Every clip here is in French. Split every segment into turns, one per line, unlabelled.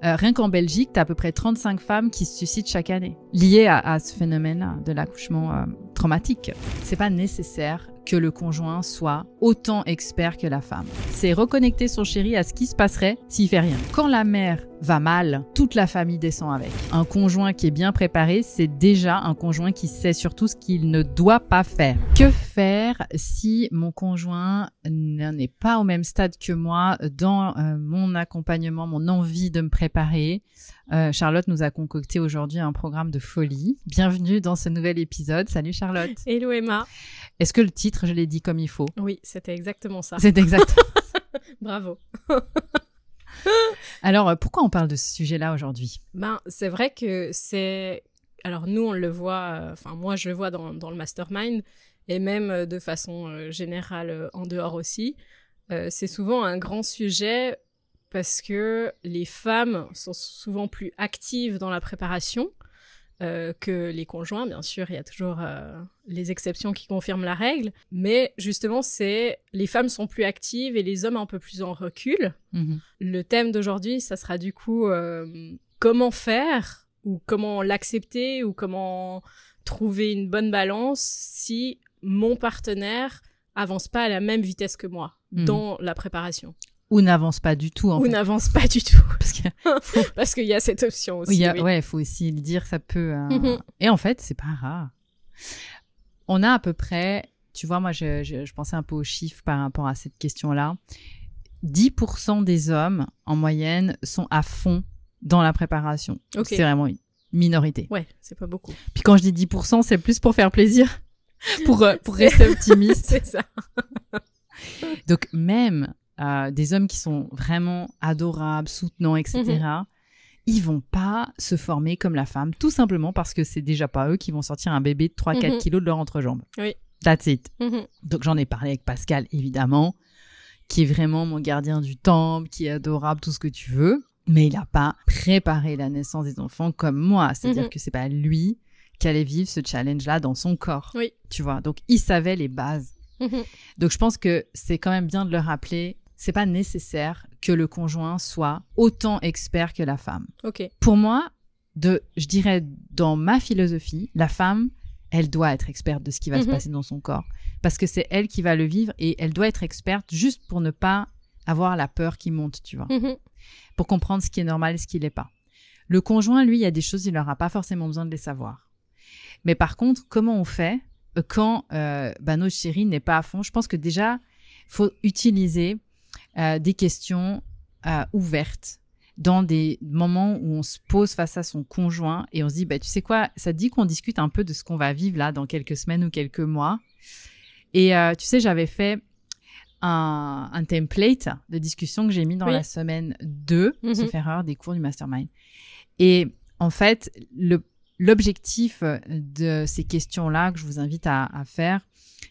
Rien qu'en Belgique, tu as à peu près 35 femmes qui se suicident chaque année, liées à ce phénomène-là de l'accouchement traumatique. C'est pas nécessaire que le conjoint soit autant expert que la femme. C'est reconnecter son chéri à ce qui se passerait s'il fait rien. Quand la mère va mal, toute la famille descend avec. Un conjoint qui est bien préparé, c'est déjà un conjoint qui sait surtout ce qu'il ne doit pas faire. Que faire si mon conjoint n'est pas au même stade que moi dans mon accompagnement, mon envie de me préparer? Charlotte nous a concocté aujourd'hui un programme de folie. Bienvenue dans ce nouvel épisode. Salut Charlotte.
Hello Emma.
Est-ce que le titre, je l'ai dit comme il faut?
Oui, c'était exactement ça.
C'est exactement ça.
Bravo.
Alors, pourquoi on parle de ce sujet-là aujourd'hui?
C'est vrai que c'est... Alors nous, on le voit, moi je le vois dans le mastermind, et même de façon générale en dehors aussi. C'est souvent un grand sujet parce que les femmes sont souvent plus actives dans la préparation que les conjoints. Bien sûr, il y a toujours les exceptions qui confirment la règle, mais justement, les femmes sont plus actives et les hommes un peu plus en recul. Le thème d'aujourd'hui, ça sera du coup comment faire, ou comment l'accepter, ou comment trouver une bonne balance si mon partenaire avance pas à la même vitesse que moi dans la préparation.
Ou n'avance pas du tout, en fait.
Ou n'avance pas du tout.
Parce
qu'il y a cette option aussi.
Ouais, faut aussi le dire, ça peut... Et en fait, c'est pas rare. On a à peu près... Tu vois, moi, je pensais un peu aux chiffres par rapport à cette question-là. 10% des hommes, en moyenne, sont à fond dans la préparation.
Okay.
C'est vraiment une minorité.
Ouais, c'est pas beaucoup.
Puis quand je dis 10%, c'est plus pour faire plaisir, pour rester optimiste.
C'est ça.
Donc, même... des hommes qui sont vraiment adorables, soutenants, etc., ils vont pas se former comme la femme, tout simplement parce que c'est déjà pas eux qui vont sortir un bébé de 3-4 kilos de leur entrejambe.
Oui.
That's it. Donc, j'en ai parlé avec Pascal, évidemment, qui est vraiment mon gardien du temple, qui est adorable, tout ce que tu veux, mais il a pas préparé la naissance des enfants comme moi. C'est-à-dire que c'est pas lui qui allait vivre ce challenge-là dans son corps.
Oui.
Tu vois, donc il savait les bases. Donc, je pense que c'est quand même bien de le rappeler. C'est pas nécessaire que le conjoint soit autant expert que la femme.
Okay.
Pour moi, je dirais, dans ma philosophie, la femme, elle doit être experte de ce qui va se passer dans son corps. Parce que c'est elle qui va le vivre et elle doit être experte juste pour ne pas avoir la peur qui monte, tu vois. Pour comprendre ce qui est normal et ce qui l'est pas. Le conjoint, lui, il y a des choses, il n'aura pas forcément besoin de les savoir. Mais par contre, comment on fait quand notre chéri n'est pas à fond? Je pense que déjà, il faut utiliser des questions ouvertes dans des moments où on se pose face à son conjoint et on se dit, tu sais quoi, ça te dit qu'on discute un peu de ce qu'on va vivre là dans quelques semaines ou quelques mois. Et tu sais, j'avais fait un template de discussion que j'ai mis dans la semaine 2, sauf erreur, des cours du mastermind. Et en fait, l'objectif de ces questions-là que je vous invite à faire,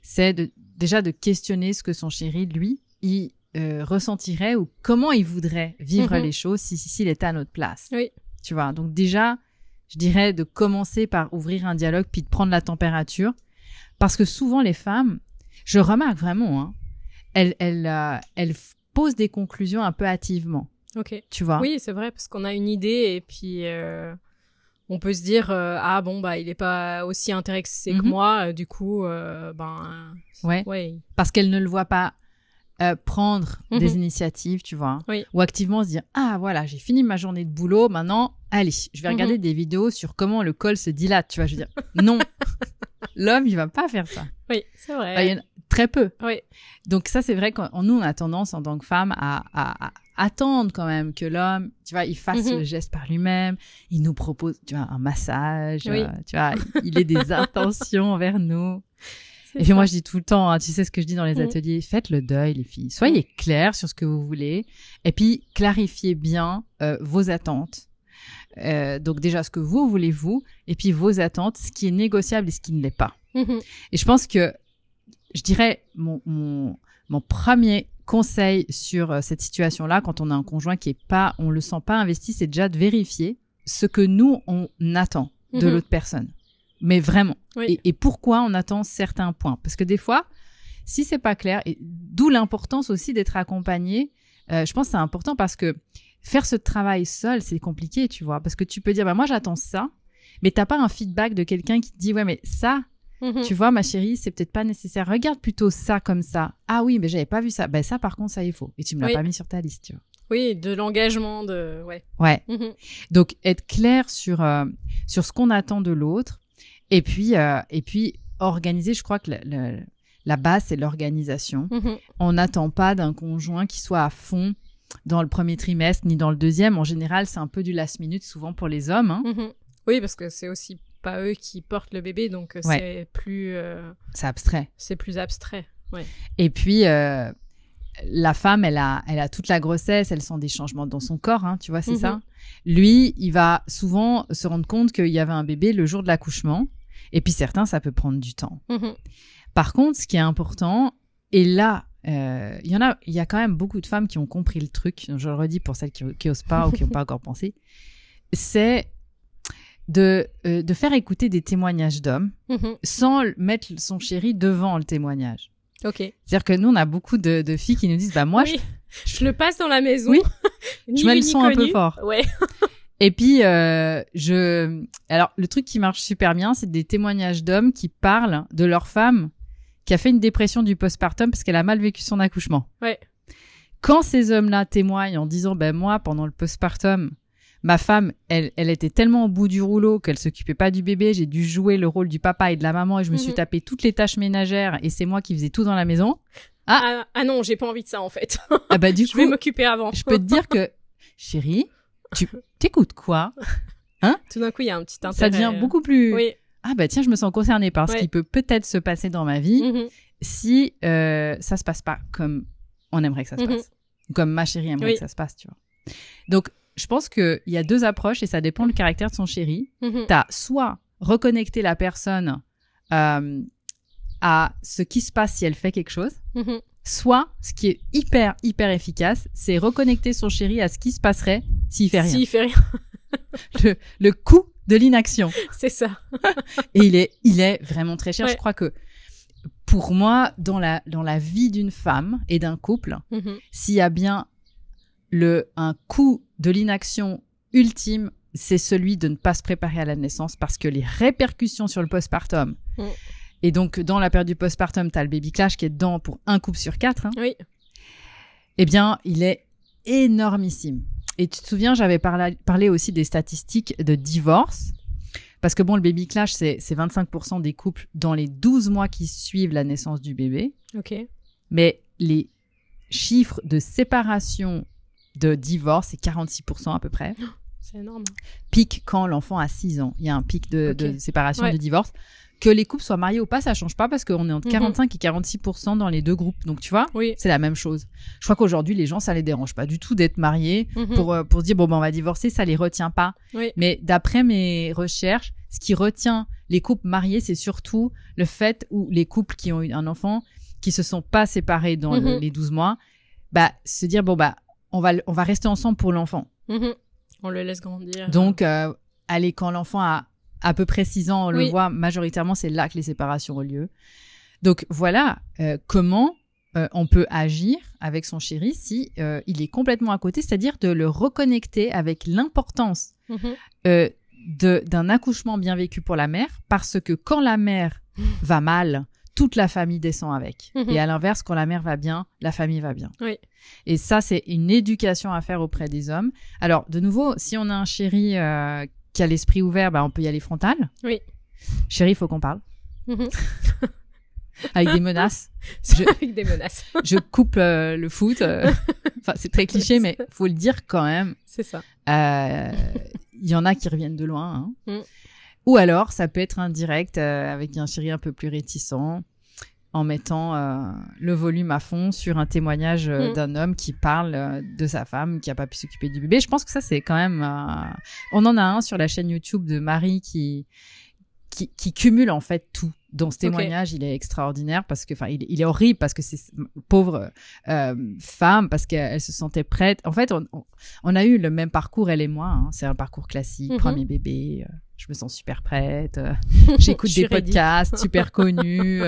c'est déjà de questionner ce que son chéri, lui, il ressentirait ou comment il voudrait vivre les choses s'il était à notre place.
Oui.
Tu vois, donc déjà, je dirais de commencer par ouvrir un dialogue puis de prendre la température parce que souvent les femmes, je remarque vraiment, elles posent des conclusions un peu hâtivement.
Ok.
Tu vois?
Oui, c'est vrai parce qu'on a une idée et puis on peut se dire il est pas aussi intéressé que moi, du coup
ouais. Parce qu'elle ne le voit pas prendre des initiatives, tu vois, ou activement se dire voilà, j'ai fini ma journée de boulot, maintenant allez, je vais regarder des vidéos sur comment le col se dilate, tu vois. Je veux dire, non, l'homme il va pas faire ça.
Oui, c'est vrai.
Il y en a très peu.
Oui.
Donc ça, c'est vrai qu'on nous on a tendance en tant que femme à attendre quand même que l'homme, tu vois, il fasse le geste par lui-même, il nous propose, tu vois, un massage, tu vois, il ait des intentions envers nous. Et puis moi, je dis tout le temps, tu sais ce que je dis dans les ateliers, faites le deuil, les filles. Soyez claires sur ce que vous voulez. Et puis, clarifiez bien vos attentes. Donc déjà, ce que vous voulez, vous. Et puis, vos attentes, ce qui est négociable et ce qui ne l'est pas. Et je pense que, je dirais, mon premier conseil sur cette situation-là, quand on a un conjoint qui est pas, on le sent pas investi, c'est déjà de vérifier ce que nous, on attend de l'autre personne. Mais vraiment.
Oui.
Et pourquoi on attend certains points? Parce que des fois, si c'est pas clair, et d'où l'importance aussi d'être accompagné, je pense que c'est important parce que faire ce travail seul, c'est compliqué, tu vois, parce que tu peux dire, bah moi j'attends ça, mais t'as pas un feedback de quelqu'un qui te dit, ouais, mais ça, tu vois, ma chérie, c'est peut-être pas nécessaire. Regarde plutôt ça comme ça. Ah oui, mais j'avais pas vu ça. Ben ça, par contre, ça il faut. Et tu me l'as pas mis sur ta liste, tu vois.
Oui, de l'engagement, ouais.
Donc être clair sur ce qu'on attend de l'autre, et puis organiser. Je crois que la base c'est l'organisation. On n'attend pas d'un conjoint qui soit à fond dans le premier trimestre ni dans le deuxième. En général, c'est un peu du last minute, souvent pour les hommes. Hein.
Oui, parce que c'est aussi pas eux qui portent le bébé, donc c'est plus...
c'est abstrait.
C'est plus abstrait, ouais.
Et puis, la femme, elle a toute la grossesse, elle sent des changements dans son corps, hein, tu vois, c'est ça. Lui, il va souvent se rendre compte qu'il y avait un bébé le jour de l'accouchement, et puis certains, ça peut prendre du temps. Par contre, ce qui est important, et là, il y a quand même beaucoup de femmes qui ont compris le truc, je le redis pour celles qui osent pas ou qui n'ont pas encore pensé, c'est de faire écouter des témoignages d'hommes sans mettre son chéri devant le témoignage.
Ok.
C'est-à-dire que nous, on a beaucoup de filles qui nous disent, bah moi,
je le passe dans la maison.
Oui. Je mets le son un peu fort.
Ouais.
Et puis, alors, le truc qui marche super bien, c'est des témoignages d'hommes qui parlent de leur femme qui a fait une dépression du postpartum parce qu'elle a mal vécu son accouchement.
Ouais.
Quand ces hommes-là témoignent en disant, ben moi, pendant le postpartum, ma femme, elle était tellement au bout du rouleau qu'elle s'occupait pas du bébé. J'ai dû jouer le rôle du papa et de la maman et je me suis tapé toutes les tâches ménagères et c'est moi qui faisais tout dans la maison.
Ah non, j'ai pas envie de ça en fait.
Ah bah du coup,
je vais m'occuper avant.
Je peux te dire que, chérie, tu t'écoutes quoi? Hein?
Tout d'un coup, il y a un petit intérêt.
Ça devient beaucoup plus...
Oui.
Ah bah tiens, je me sens concernée par ce qui peut peut-être se passer dans ma vie si ça se passe pas comme on aimerait que ça se passe. Comme ma chérie aimerait que ça se passe, tu vois. Donc, je pense qu'il y a deux approches et ça dépend du caractère de son chéri. T'as soit reconnecter la personne à ce qui se passe si elle fait quelque chose, soit, ce qui est hyper, hyper efficace, c'est reconnecter son chéri à ce qui se passerait s'il fait rien.
S'il fait rien.
le coût de l'inaction.
C'est ça.
Et il est vraiment très cher. Je crois que pour moi, dans la vie d'une femme et d'un couple, s'il y a bien un coût de l'inaction ultime, c'est celui de ne pas se préparer à la naissance parce que les répercussions sur le postpartum, et donc dans la période du postpartum, tu as le baby clash qui est dedans pour un couple sur 4, hein, eh bien, il est énormissime. Et tu te souviens, j'avais parlé aussi des statistiques de divorce, parce que bon, le baby clash, c'est 25% des couples dans les 12 mois qui suivent la naissance du bébé.
Ok.
Mais les chiffres de séparation de divorce, c'est 46% à peu près.
C'est énorme.
Pic quand l'enfant a 6 ans. Il y a un pic de séparation, de divorce. Que les couples soient mariés ou pas, ça change pas parce qu'on est entre 45 et 46% dans les deux groupes. Donc, tu vois, c'est la même chose. Je crois qu'aujourd'hui, les gens, ça les dérange pas du tout d'être mariés pour se dire, bon, ben, on va divorcer, ça les retient pas. Mais d'après mes recherches, ce qui retient les couples mariés, c'est surtout le fait où les couples qui ont eu un enfant, qui se sont pas séparés dans les 12 mois, bah, se dire, bon, bah, on va rester ensemble pour l'enfant.
On le laisse grandir.
Donc, allez, quand l'enfant a à peu près 6 ans, on le voit majoritairement, c'est là que les séparations ont lieu. Donc voilà comment on peut agir avec son chéri si il est complètement à côté, c'est-à-dire de le reconnecter avec l'importance d'un accouchement bien vécu pour la mère, parce que quand la mère va mal, toute la famille descend avec. Et à l'inverse, quand la mère va bien, la famille va bien. Et ça, c'est une éducation à faire auprès des hommes. Alors, de nouveau, si on a un chéri qui a l'esprit ouvert, bah, on peut y aller frontal. Chérie, il faut qu'on parle. Avec des menaces.
Avec des menaces.
Je coupe le foot. Enfin, c'est très cliché, mais faut le dire quand même.
C'est ça.
Il y en a qui reviennent de loin. Hein. Ou alors, ça peut être indirect avec un chéri un peu plus réticent, en mettant le volume à fond sur un témoignage d'un homme qui parle de sa femme qui a pas pu s'occuper du bébé. Je pense que ça, c'est quand même... On en a un sur la chaîne YouTube de Marie qui cumule en fait tout. Dans ce témoignage, il est extraordinaire parce que, enfin, il est horrible parce que c'est pauvre femme, parce qu'elle se sentait prête. En fait, on a eu le même parcours, elle et moi. Hein. C'est un parcours classique, premier bébé. Je me sens super prête. J'écoute des podcasts super connus.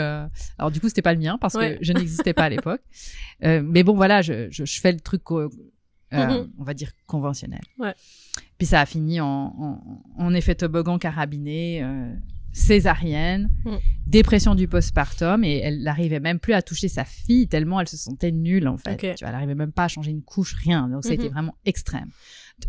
Alors du coup, c'était pas le mien parce que je n'existais pas à l'époque. Mais bon, voilà, je fais le truc on va dire conventionnelle.
Ouais.
Puis ça a fini en effet toboggan carabiné, césarienne, dépression du postpartum, et elle n'arrivait même plus à toucher sa fille tellement elle se sentait nulle en fait.
Okay.
Tu vois, elle n'arrivait même pas à changer une couche, rien. Donc ça a été vraiment extrême.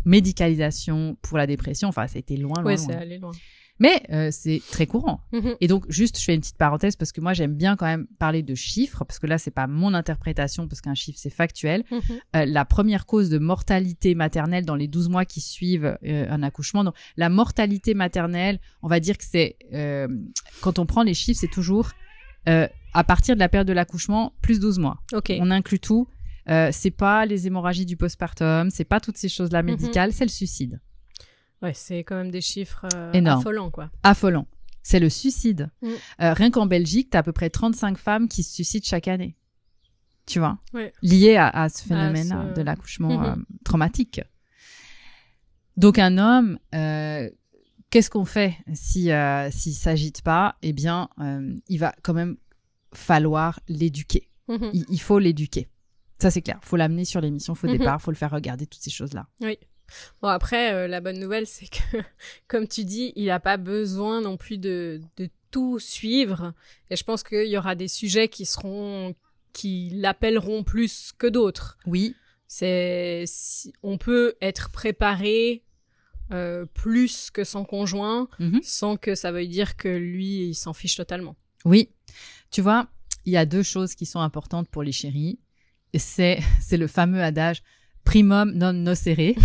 Médicalisation pour la dépression, enfin ça a été loin.
Oui, c'est allé loin.
Mais c'est très courant. Et donc, juste, je fais une petite parenthèse parce que moi, j'aime bien quand même parler de chiffres, parce que là, c'est pas mon interprétation, parce qu'un chiffre, c'est factuel. La première cause de mortalité maternelle dans les 12 mois qui suivent un accouchement, donc la mortalité maternelle, on va dire que c'est, quand on prend les chiffres, c'est toujours à partir de la période de l'accouchement, plus 12 mois.
Okay.
On inclut tout. C'est pas les hémorragies du postpartum, c'est pas toutes ces choses-là médicales, c'est le suicide.
Ouais, c'est quand même des chiffres affolants, quoi.
Affolants. C'est le suicide. Rien qu'en Belgique, tu as à peu près 35 femmes qui se suicident chaque année. Tu vois, liées à ce phénomène de l'accouchement traumatique. Donc, un homme, qu'est-ce qu'on fait s'il s'agite pas? Eh bien, il va quand même falloir l'éduquer. Il faut l'éduquer. Ça, c'est clair. Il faut l'amener sur l'émission, il faut départ, il faut le faire regarder toutes ces choses-là.
Oui. Bon, après, la bonne nouvelle, c'est que, comme tu dis, il n'a pas besoin non plus de tout suivre. Et je pense qu'il y aura des sujets qui l'appelleront plus que d'autres.
Oui.
On peut être préparé plus que son conjoint sans que ça veuille dire que lui, il s'en fiche totalement.
Oui. Tu vois, il y a 2 choses qui sont importantes pour les chéris. C'est le fameux adage primum non nocere.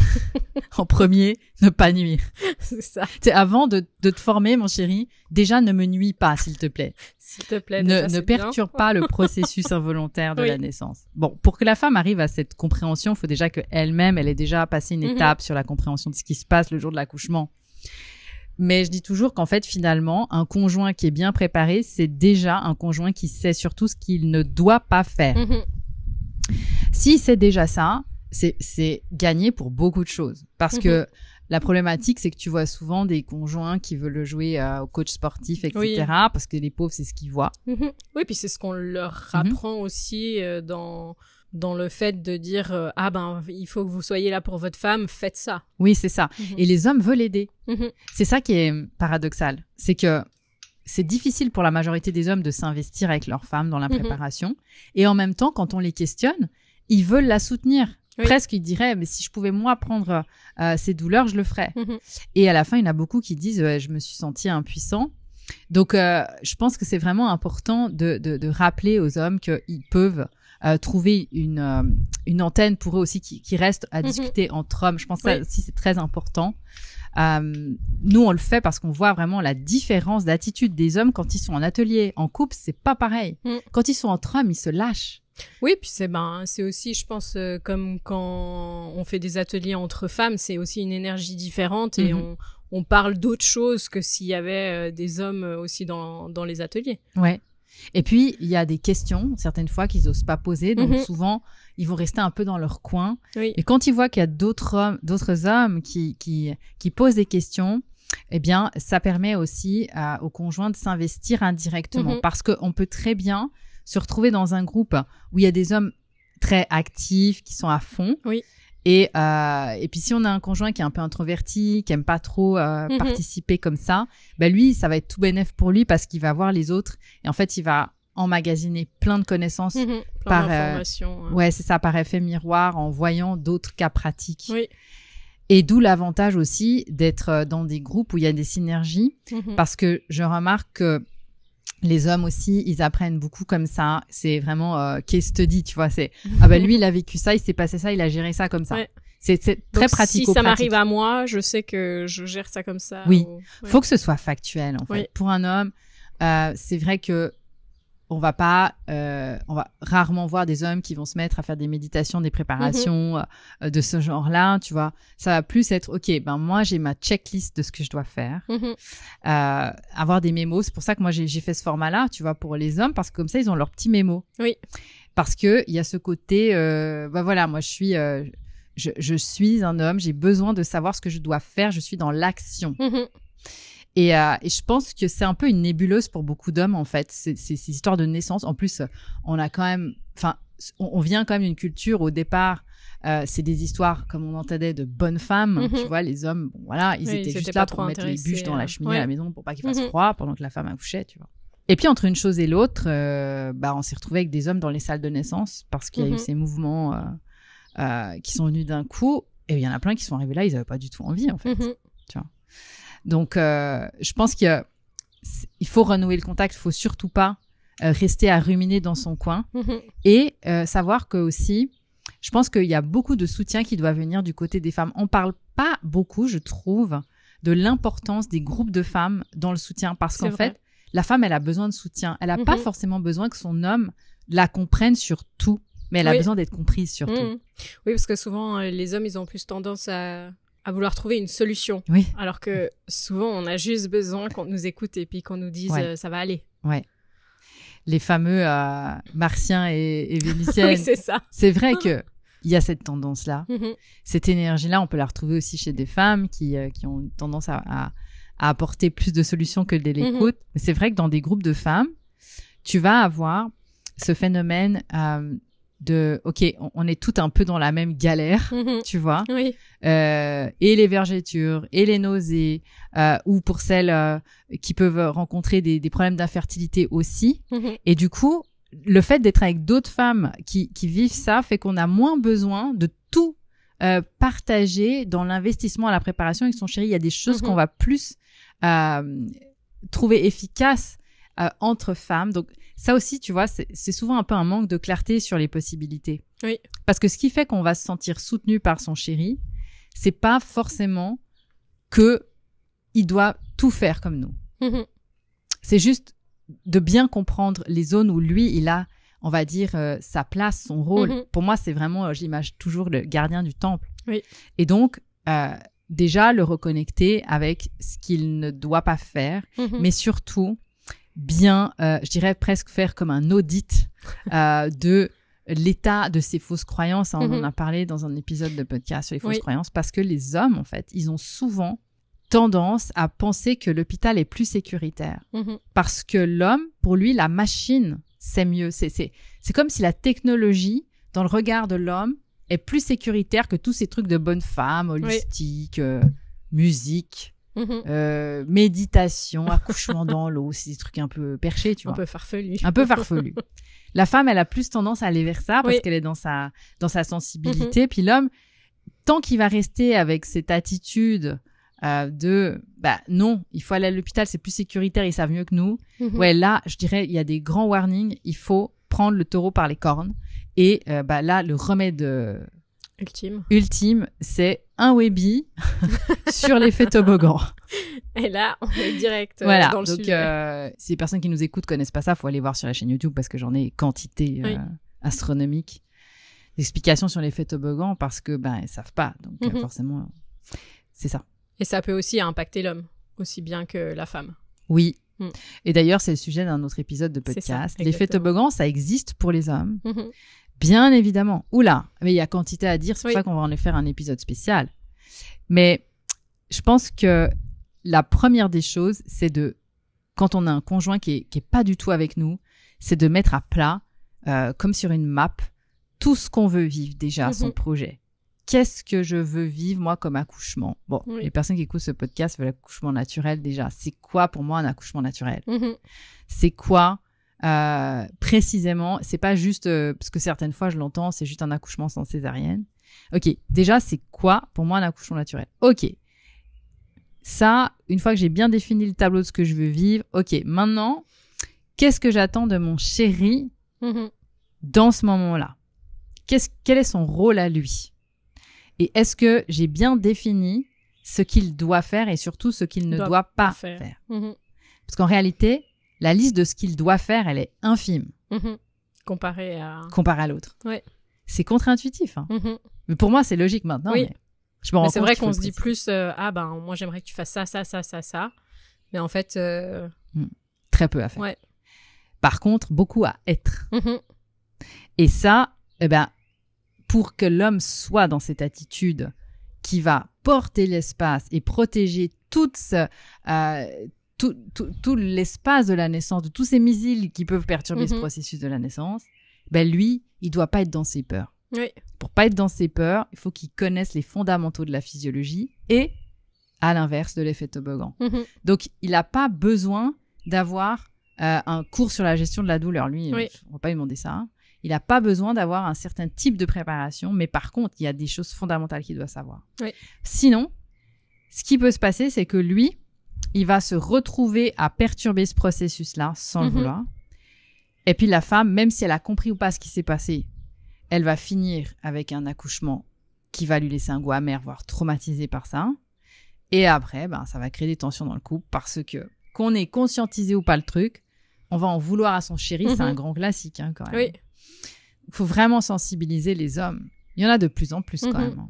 En premier, ne pas nuire.
C'est ça.
Avant de te former, mon chéri, déjà ne me nuis pas, s'il te plaît.
S'il te plaît.
Ne perturbe pas le processus involontaire de la naissance. Bon, pour que la femme arrive à cette compréhension, il faut déjà qu'elle-même, elle ait déjà passé une étape sur la compréhension de ce qui se passe le jour de l'accouchement. Mais je dis toujours qu'en fait, finalement, un conjoint qui est bien préparé, c'est déjà un conjoint qui sait surtout ce qu'il ne doit pas faire. Si c'est déjà ça, c'est gagné pour beaucoup de choses. Parce que la problématique, c'est que tu vois souvent des conjoints qui veulent jouer au coach sportif, etc. Parce que les pauvres, c'est ce qu'ils voient.
Oui, puis c'est ce qu'on leur apprend aussi dans le fait de dire il faut que vous soyez là pour votre femme, faites ça.
Oui, c'est ça. Et les hommes veulent aider. C'est ça qui est paradoxal. C'est que c'est difficile pour la majorité des hommes de s'investir avec leur femme dans la préparation. Et en même temps, quand on les questionne, ils veulent la soutenir. Presque, ils diraient, mais si je pouvais, moi, prendre ces douleurs, je le ferais. Et à la fin, il y en a beaucoup qui disent, je me suis senti impuissant. Donc, je pense que c'est vraiment important de rappeler aux hommes qu'ils peuvent trouver une antenne pour eux aussi qui reste à discuter entre hommes. Je pense que ça aussi, c'est très important. Nous, on le fait parce qu'on voit vraiment la différence d'attitude des hommes quand ils sont en atelier. En couple, c'est pas pareil. Quand ils sont entre hommes, ils se lâchent.
Oui, puis c'est aussi, je pense, comme quand on fait des ateliers entre femmes, c'est aussi une énergie différente et on parle d'autre chose que s'il y avait des hommes aussi dans les ateliers. Ouais.
Et puis, il y a des questions, certaines fois, qu'ils n'osent pas poser. Donc, souvent, ils vont rester un peu dans leur coin. Et quand ils voient qu'il y a d'autres hommes qui posent des questions, eh bien, ça permet aussi au conjoint de s'investir indirectement. Parce qu'on peut très bien se retrouver dans un groupe où il y a des hommes très actifs, qui sont à fond. Et puis, si on a un conjoint qui est un peu introverti, qui aime pas trop participer comme ça, ben lui, ça va être tout bénef pour lui parce qu'il va voir les autres. Et en fait, il va emmagasiner plein de connaissances
plein d'informations.
Ouais, c'est ça, par effet miroir, en voyant d'autres cas pratiques. Et d'où l'avantage aussi d'être dans des groupes où il y a des synergies. Parce que je remarque que les hommes aussi, ils apprennent beaucoup comme ça. C'est vraiment case study, tu vois. C'est lui, il a vécu ça, il s'est passé ça, il a géré ça comme ça. C'est très pratique.
Si ça m'arrive à moi, je sais que je gère ça comme ça.
Oui, faut que ce soit factuel en fait. Pour un homme, c'est vrai que on va rarement voir des hommes qui vont se mettre à faire des méditations, des préparations de ce genre-là, tu vois. Ça va plus être, ok, moi j'ai ma checklist de ce que je dois faire. Avoir des mémos, c'est pour ça que moi j'ai fait ce format-là, tu vois, pour les hommes, parce que comme ça ils ont leurs petits mémos. Parce que il y a ce côté, moi je suis un homme, j'ai besoin de savoir ce que je dois faire, je suis dans l'action. Et je pense que c'est un peu une nébuleuse pour beaucoup d'hommes, en fait, ces histoires de naissance. En plus, on a quand même, on vient quand même d'une culture au départ c'est des histoires, comme on entendait, de bonnes femmes. Tu vois, les hommes, bon, voilà, ils étaient juste là pour mettre les bûches dans la cheminée à la maison pour pas qu'il fasse froid pendant que la femme accouchait, tu vois. Et puis, entre une chose et l'autre, on s'est retrouvé avec des hommes dans les salles de naissance parce qu'il y a eu ces mouvements qui sont venus d'un coup. Et il y en a plein qui sont arrivés là, ils n'avaient pas du tout envie, en fait. Tu vois. Donc, je pense qu'il faut renouer le contact. Il ne faut surtout pas rester à ruminer dans son coin. Et savoir que aussi, je pense qu'il y a beaucoup de soutien qui doit venir du côté des femmes. On ne parle pas beaucoup, je trouve, de l'importance des groupes de femmes dans le soutien. Parce qu'en fait, la femme, elle a besoin de soutien. Elle n'a pas forcément besoin que son homme la comprenne sur tout. Mais elle a besoin d'être comprise surtout.
Oui, parce que souvent, les hommes, ils ont plus tendance à vouloir trouver une solution.
Oui.
Alors que souvent, on a juste besoin qu'on nous écoute et puis qu'on nous dise ça va aller.
Ouais. Les fameux martiens et vénitiennes.
Oui, c'est ça.
C'est vrai qu'il y a cette tendance-là. Cette énergie-là, on peut la retrouver aussi chez des femmes qui ont tendance à apporter plus de solutions que de l'écoute. Mais c'est vrai que dans des groupes de femmes, tu vas avoir ce phénomène OK, on est toutes un peu dans la même galère, tu vois.
Oui.
Et les vergetures, et les nausées, ou pour celles qui peuvent rencontrer des problèmes d'infertilité aussi. Et du coup, le fait d'être avec d'autres femmes qui vivent ça fait qu'on a moins besoin de tout partager dans l'investissement à la préparation avec son chéri. Il y a des choses qu'on va plus trouver efficaces entre femmes. Donc, ça aussi, tu vois, c'est souvent un peu un manque de clarté sur les possibilités.
Oui.
Parce que ce qui fait qu'on va se sentir soutenu par son chéri, c'est pas forcément que il doit tout faire comme nous. C'est juste de bien comprendre les zones où lui, il a, on va dire, sa place, son rôle. Pour moi, c'est vraiment, j'imagine toujours le gardien du temple.
Oui.
Et donc, déjà, le reconnecter avec ce qu'il ne doit pas faire, mais surtout, bien, je dirais presque faire comme un audit de l'état de ces fausses croyances. On en a parlé dans un épisode de podcast sur les fausses croyances, parce que les hommes, en fait, ils ont souvent tendance à penser que l'hôpital est plus sécuritaire. Parce que l'homme, pour lui, la machine, c'est mieux. C'est comme si la technologie, dans le regard de l'homme, est plus sécuritaire que tous ces trucs de bonne femme, holistique, musique, méditation, accouchement dans l'eau. C'est des trucs un peu perchés, tu vois.
Un peu farfelus.
Un peu farfelus. La femme, elle a plus tendance à aller vers ça parce qu'elle est dans sa sensibilité. Puis l'homme, tant qu'il va rester avec cette attitude non, il faut aller à l'hôpital, c'est plus sécuritaire, ils savent mieux que nous. Ouais, là, je dirais, il y a des grands warnings. Il faut prendre le taureau par les cornes. Et là, le remède ultime, c'est un Webi sur l'effet toboggan.
Et là, on est direct
voilà,
dans le
donc,
sujet.
Si les personnes qui nous écoutent connaissent pas ça, faut aller voir sur la chaîne YouTube parce que j'en ai quantité astronomique d'explications sur l'effet toboggan parce que ils savent pas. Donc forcément, c'est ça.
Et ça peut aussi impacter l'homme, aussi bien que la femme.
Oui. Et d'ailleurs, c'est le sujet d'un autre épisode de podcast. L'effet toboggan, ça existe pour les hommes. Bien évidemment. Oula, mais il y a quantité à dire, c'est pour ça qu'on va en faire un épisode spécial. Mais je pense que la première des choses, c'est quand on a un conjoint qui est pas du tout avec nous, c'est de mettre à plat, comme sur une map, tout ce qu'on veut vivre déjà, son projet. Qu'est-ce que je veux vivre, moi, comme accouchement? Bon, les personnes qui écoutent ce podcast veulent l'accouchement naturel déjà. C'est quoi, pour moi, un accouchement naturel? C'est quoi, précisément? C'est pas juste, parce que certaines fois, je l'entends, c'est juste un accouchement sans césarienne. OK, déjà, c'est quoi, pour moi, un accouchement naturel? OK. Ça, une fois que j'ai bien défini le tableau de ce que je veux vivre, OK, maintenant, qu'est-ce que j'attends de mon chéri dans ce moment-là? Quel est son rôle à lui? Et est-ce que j'ai bien défini ce qu'il doit faire et surtout ce qu'il ne doit pas faire? Parce qu'en réalité, la liste de ce qu'il doit faire, elle est infime.
Comparé à
l'autre.
Ouais.
C'est contre-intuitif. Mais pour moi, c'est logique maintenant.
Oui.
Mais je me rends compte
c'est vrai qu'on se dit plus, moi j'aimerais que tu fasses ça. Mais en fait...
Très peu à faire.
Ouais.
Par contre, beaucoup à être. Et ça, pour que l'homme soit dans cette attitude qui va porter l'espace et protéger tout l'espace de la naissance, de tous ces missiles qui peuvent perturber ce processus de la naissance, lui, il doit pas être dans ses peurs.
Oui.
Pour pas être dans ses peurs, il faut qu'il connaisse les fondamentaux de la physiologie et, à l'inverse, de l'effet toboggan. Donc, il n'a pas besoin d'avoir un cours sur la gestion de la douleur. Lui, on va pas lui demander ça. Hein. Il n'a pas besoin d'avoir un certain type de préparation, mais par contre, il y a des choses fondamentales qu'il doit savoir.
Oui.
Sinon, ce qui peut se passer, c'est que lui, il va se retrouver à perturber ce processus-là sans le vouloir. Et puis la femme, même si elle a compris ou pas ce qui s'est passé, elle va finir avec un accouchement qui va lui laisser un goût amer, voire traumatisé par ça. Et après, ça va créer des tensions dans le couple parce que, qu'on ait conscientisé ou pas le truc, on va en vouloir à son chéri, c'est un grand classique hein, quand même.
Oui.
Il faut vraiment sensibiliser les hommes. Il y en a de plus en plus quand même.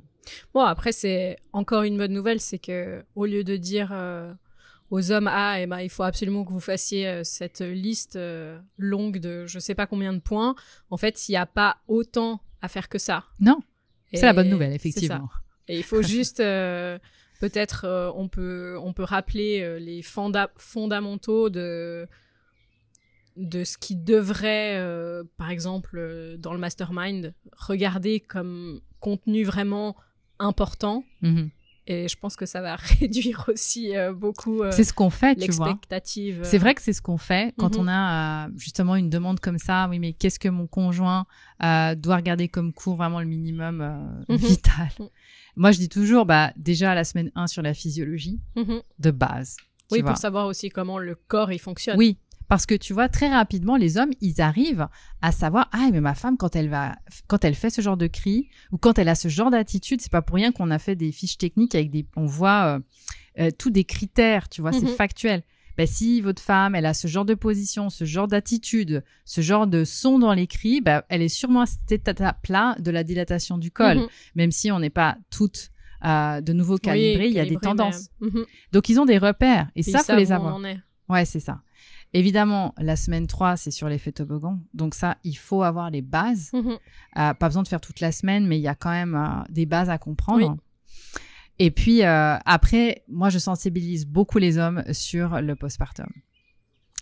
Bon, après, c'est encore une bonne nouvelle, c'est que au lieu de dire aux hommes, il faut absolument que vous fassiez cette liste longue de je sais pas combien de points, en fait, il n'y a pas autant à faire que ça.
Non, c'est la bonne nouvelle, effectivement.
Et il faut juste, peut-être, on peut rappeler les fondamentaux de ce qui devrait, par exemple, dans le mastermind, regarder comme contenu vraiment important. Et je pense que ça va réduire aussi beaucoup
c'est ce qu'on fait,
l'expectative.
C'est vrai que c'est ce qu'on fait quand on a justement une demande comme ça. Oui, mais qu'est-ce que mon conjoint doit regarder comme cours, vraiment le minimum vital. Moi, je dis toujours, déjà à la semaine 1 sur la physiologie, de base.
Oui, pour savoir aussi comment le corps il fonctionne.
Oui. Parce que tu vois, très rapidement, les hommes, ils arrivent à savoir, mais ma femme, quand elle fait ce genre de cri ou quand elle a ce genre d'attitude, c'est pas pour rien qu'on a fait des fiches techniques avec on voit tous des critères, tu vois, c'est factuel. Si votre femme, elle a ce genre de position, ce genre d'attitude, ce genre de son dans les cris, elle est sûrement à cette étape-là de la dilatation du col, même si on n'est pas toutes de nouveau calibrées, il y a des tendances. Donc, ils ont des repères et ça, faut les avoir. Ouais, c'est ça. Évidemment, la semaine 3, c'est sur l'effet toboggan. Donc ça, il faut avoir les bases. Pas besoin de faire toute la semaine, mais il y a quand même des bases à comprendre. Oui. Et puis, après, moi, je sensibilise beaucoup les hommes sur le postpartum.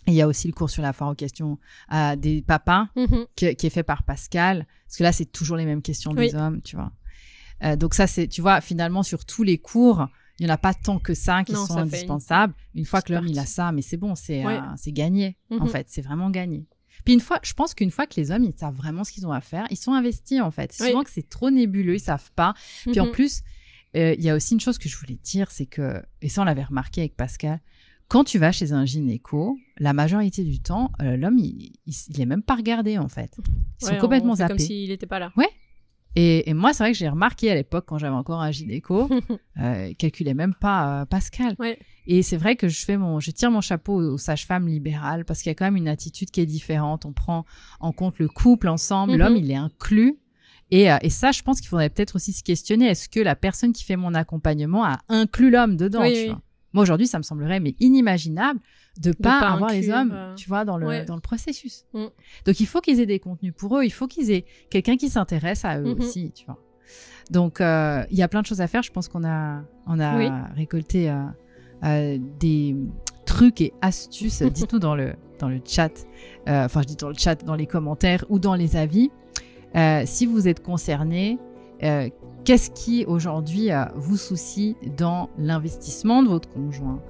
Il y a aussi le cours sur la foire aux questions des papas qui est fait par Pascal. Parce que là, c'est toujours les mêmes questions des hommes, tu vois. Donc ça, c'est, tu vois, finalement, sur tous les cours, il n'y en a pas tant que ça qui sont indispensables. Une fois que l'homme, il a ça, mais c'est bon, c'est gagné. En fait, c'est vraiment gagné. Puis je pense qu'une fois que les hommes, ils savent vraiment ce qu'ils ont à faire, ils sont investis, en fait. Souvent que c'est trop nébuleux, ils savent pas. Puis en plus, il y a aussi une chose que je voulais dire, c'est que, et ça, on l'avait remarqué avec Pascal, quand tu vas chez un gynéco, la majorité du temps, l'homme, il est même pas regardé, en fait. Ils sont complètement zappés.
Comme s'il n'était pas là.
Ouais. Et moi, c'est vrai que j'ai remarqué à l'époque, quand j'avais encore un gynéco, calculait même pas Pascal. Ouais. Et c'est vrai que je tire mon chapeau aux sages-femmes libérales parce qu'il y a quand même une attitude qui est différente. On prend en compte le couple ensemble, l'homme, il est inclus. Et ça, je pense qu'il faudrait peut-être aussi se questionner. Est-ce que la personne qui fait mon accompagnement a inclus l'homme dedans, tu vois ? Moi, aujourd'hui, ça me semblerait inimaginable de pas avoir les hommes, tu vois, dans le processus. Donc, il faut qu'ils aient des contenus pour eux. Il faut qu'ils aient quelqu'un qui s'intéresse à eux aussi, tu vois. Donc, il y a plein de choses à faire. Je pense qu'on a récolté des trucs et astuces. Dites-nous dans le chat. Enfin, je dis dans le chat, dans les commentaires ou dans les avis. Si vous êtes concernés, qu'est-ce qui aujourd'hui vous soucie dans l'investissement de votre conjoint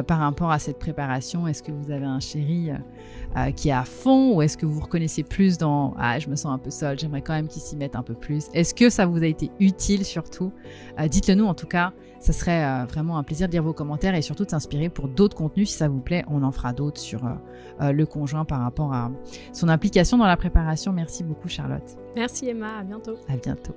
par rapport à cette préparation? Est-ce que vous avez un chéri qui est à fond ou est-ce que vous reconnaissez plus dans je me sens un peu seule, j'aimerais quand même qu'il s'y mette un peu plus? Est-ce que ça vous a été utile surtout? Dites-le nous en tout cas, ça serait vraiment un plaisir de lire vos commentaires et surtout de s'inspirer pour d'autres contenus si ça vous plaît. On en fera d'autres sur le conjoint par rapport à son implication dans la préparation. Merci beaucoup Charlotte.
Merci Emma, à bientôt.
À bientôt.